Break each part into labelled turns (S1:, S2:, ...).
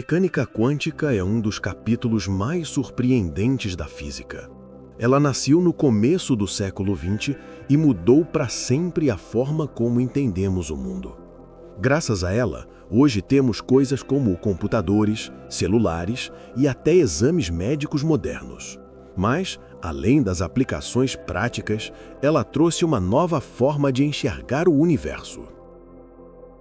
S1: Mecânica quântica é um dos capítulos mais surpreendentes da física. Ela nasceu no começo do século XX e mudou para sempre a forma como entendemos o mundo. Graças a ela, hoje temos coisas como computadores, celulares e até exames médicos modernos. Mas, além das aplicações práticas, ela trouxe uma nova forma de enxergar o universo.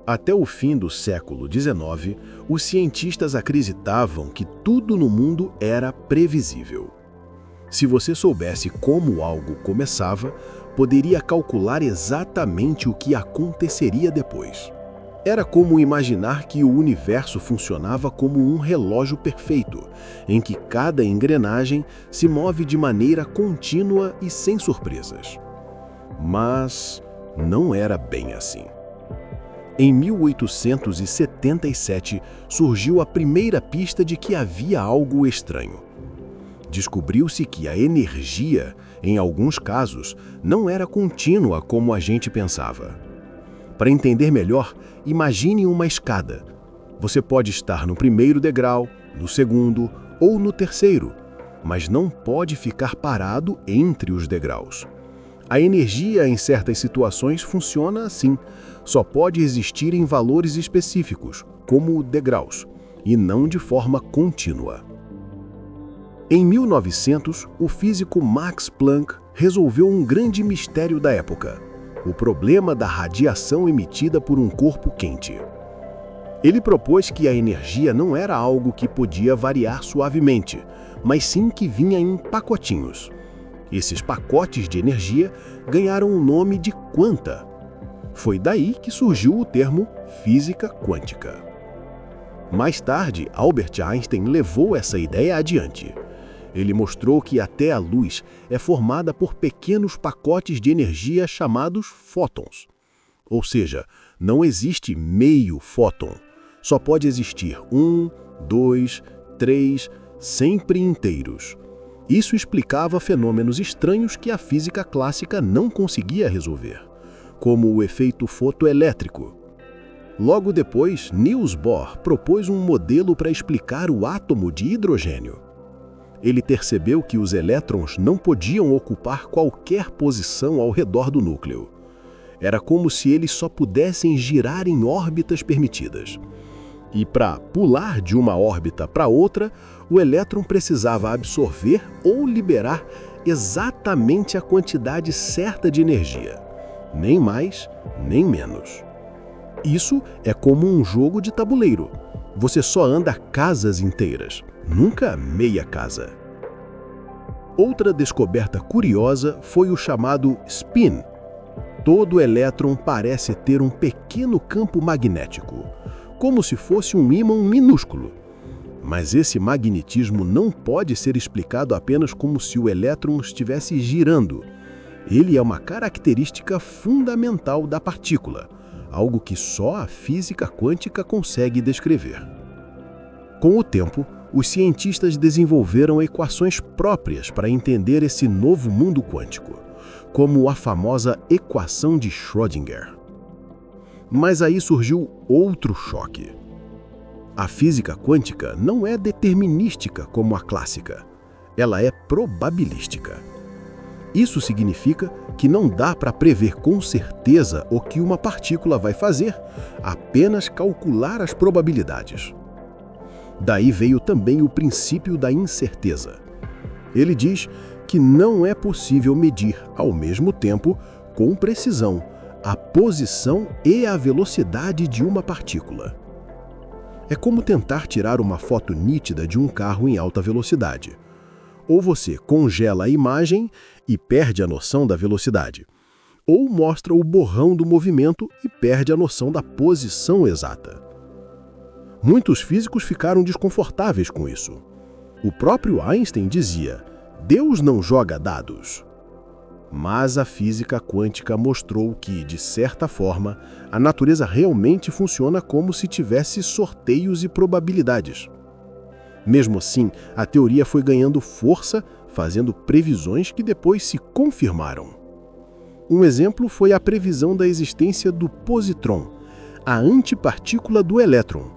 S1: Até o fim do século XIX, os cientistas acreditavam que tudo no mundo era previsível. Se você soubesse como algo começava, poderia calcular exatamente o que aconteceria depois. Era como imaginar que o universo funcionava como um relógio perfeito, em que cada engrenagem se move de maneira contínua e sem surpresas. Mas não era bem assim. Em 1877, surgiu a primeira pista de que havia algo estranho. Descobriu-se que a energia, em alguns casos, não era contínua como a gente pensava. Para entender melhor, imagine uma escada. Você pode estar no primeiro degrau, no segundo ou no terceiro, mas não pode ficar parado entre os degraus. A energia, em certas situações, funciona assim. Só pode existir em valores específicos, como degraus, e não de forma contínua. Em 1900, o físico Max Planck resolveu um grande mistério da época: o problema da radiação emitida por um corpo quente. Ele propôs que a energia não era algo que podia variar suavemente, mas sim que vinha em pacotinhos. Esses pacotes de energia ganharam o nome de quanta. Foi daí que surgiu o termo física quântica. Mais tarde, Albert Einstein levou essa ideia adiante. Ele mostrou que até a luz é formada por pequenos pacotes de energia chamados fótons. Ou seja, não existe meio fóton. Só pode existir 1, 2, 3, sempre inteiros. Isso explicava fenômenos estranhos que a física clássica não conseguia resolver, como o efeito fotoelétrico. Logo depois, Niels Bohr propôs um modelo para explicar o átomo de hidrogênio. Ele percebeu que os elétrons não podiam ocupar qualquer posição ao redor do núcleo. Era como se eles só pudessem girar em órbitas permitidas. E para pular de uma órbita para outra, o elétron precisava absorver ou liberar exatamente a quantidade certa de energia. Nem mais, nem menos. Isso é como um jogo de tabuleiro. Você só anda casas inteiras, nunca meia casa. Outra descoberta curiosa foi o chamado spin. Todo elétron parece ter um pequeno campo magnético, como se fosse um ímã minúsculo. Mas esse magnetismo não pode ser explicado apenas como se o elétron estivesse girando. Ele é uma característica fundamental da partícula, algo que só a física quântica consegue descrever. Com o tempo, os cientistas desenvolveram equações próprias para entender esse novo mundo quântico, como a famosa equação de Schrödinger. Mas aí surgiu outro choque. A física quântica não é determinística como a clássica. Ela é probabilística. Isso significa que não dá para prever com certeza o que uma partícula vai fazer, apenas calcular as probabilidades. Daí veio também o princípio da incerteza. Ele diz que não é possível medir, ao mesmo tempo, com precisão, a posição e a velocidade de uma partícula. É como tentar tirar uma foto nítida de um carro em alta velocidade. Ou você congela a imagem e perde a noção da velocidade, ou mostra o borrão do movimento e perde a noção da posição exata. Muitos físicos ficaram desconfortáveis com isso. O próprio Einstein dizia: Deus não joga dados. Mas a física quântica mostrou que, de certa forma, a natureza realmente funciona como se tivesse sorteios e probabilidades. Mesmo assim, a teoria foi ganhando força, fazendo previsões que depois se confirmaram. Um exemplo foi a previsão da existência do positron, a antipartícula do elétron.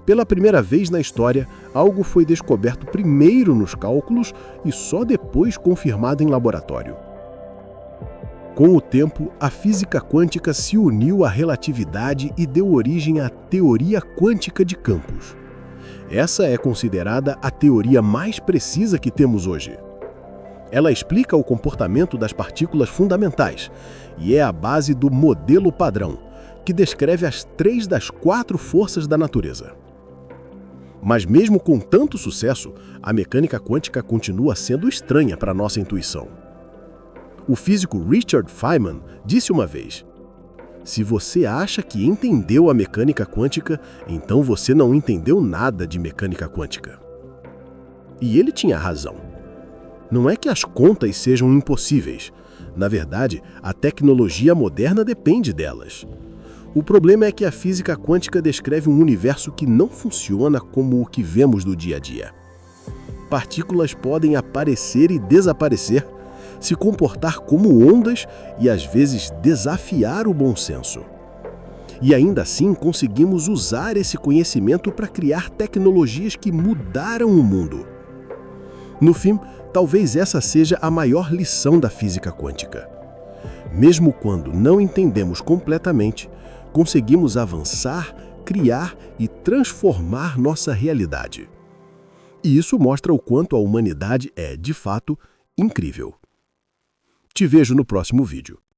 S1: Pela primeira vez na história, algo foi descoberto primeiro nos cálculos e só depois confirmado em laboratório. Com o tempo, a física quântica se uniu à relatividade e deu origem à teoria quântica de campos. Essa é considerada a teoria mais precisa que temos hoje. Ela explica o comportamento das partículas fundamentais e é a base do modelo padrão, que descreve as 3 das 4 forças da natureza. Mas mesmo com tanto sucesso, a mecânica quântica continua sendo estranha para nossa intuição. O físico Richard Feynman disse uma vez: "Se você acha que entendeu a mecânica quântica, então você não entendeu nada de mecânica quântica." E ele tinha razão. Não é que as contas sejam impossíveis. Na verdade, a tecnologia moderna depende delas. O problema é que a física quântica descreve um universo que não funciona como o que vemos no dia a dia. Partículas podem aparecer e desaparecer, se comportar como ondas e às vezes desafiar o bom senso. E ainda assim conseguimos usar esse conhecimento para criar tecnologias que mudaram o mundo. No fim, talvez essa seja a maior lição da física quântica. Mesmo quando não entendemos completamente, conseguimos avançar, criar e transformar nossa realidade. E isso mostra o quanto a humanidade é, de fato, incrível. Te vejo no próximo vídeo.